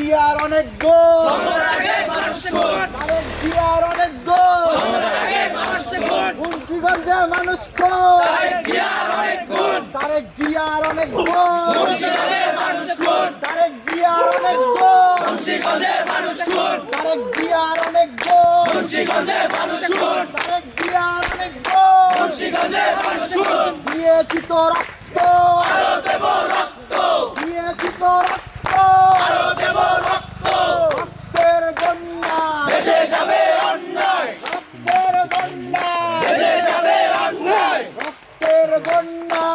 জিয়ার অনেক গোল, তারেক জিয়ার অনেক গোল, মুন্সিগঞ্জে মানুষ কোন, তারেক জিয়ার অনেক গোল, তারেক জিয়ার অনেক গোল, তারেক জিয়ার অনেক গোল, তারেক জিয়ার অনেক গোল, দিয়েছি তো রক্ত, দিয়েছি তো রক্ত, রক্তের বন্যা, রক্তের বন্যা, রক্তের বন্যা,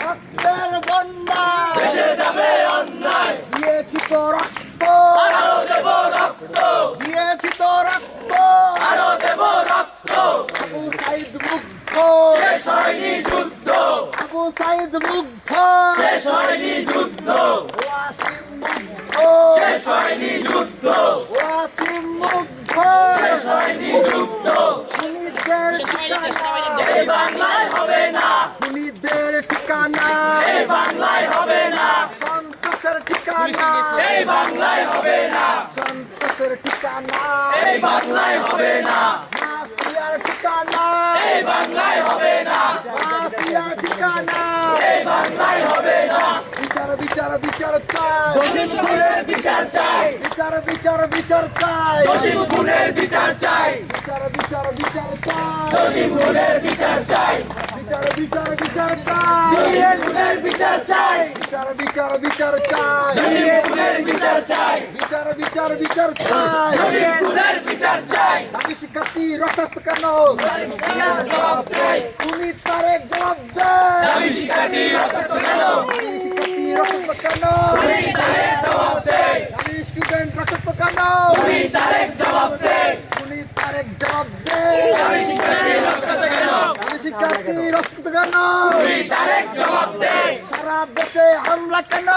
রক্তের বন্যা, দিয়েছি তো রক্ত, দিয়েছি তো রক্ত, আবু সাইদ মুগ্ধ, আবু সাইদ মুগ্ধ, ওয়াসিম মুগ্ধ, ওয়াসিম মুগ্ধ, খুনিদের ঠিকানা, খুনিদের ঠিকানা, সন্তোষের ঠিকানা, সন্তোষের ঠিকানা, মাফিয়ার ঠিকানা, মাফিয়ার ঠিকানা, বিচার বিচার বিচার চাই, বিচার চাই, বিচার বিচার বিচার চাই, বিচার বিচার বিচার চাই, বিচার বিচার বিচার চাই, বিচার বিচার বিচার চাই, বিচার বিচার বিচার চাই, দাবি শিক্ষার্থী রক্তাক্ত কেন, তুমি তারেক জবাব দেয়, দাবি শিক্ষার্থী রক্তাক্ত কেন, দাবি স্টুডেন্ট রক্তাক্ত কেন, তুমি তারেক জবাব দেয়, দাবি শিক্ষার্থী রক্তাক্ত কেন, সারা দেশে হামলা কেন,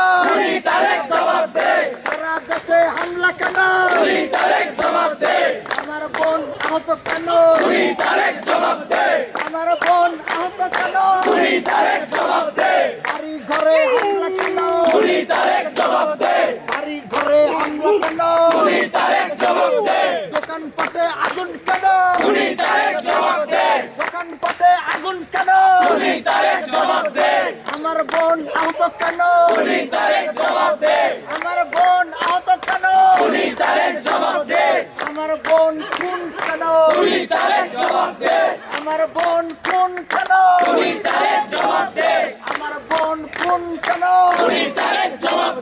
সারা দেশে হামলা কেন, আমার বোন আহত কেন, আমার বোন আহত কেন, বাড়ি ঘরে হামলা কেন, বাড়ি ঘরে হামলা কেন, দোকানপাটে আগুন কেন, দোকানপাটে আগুন কেন, আমার বোন আহত কেন,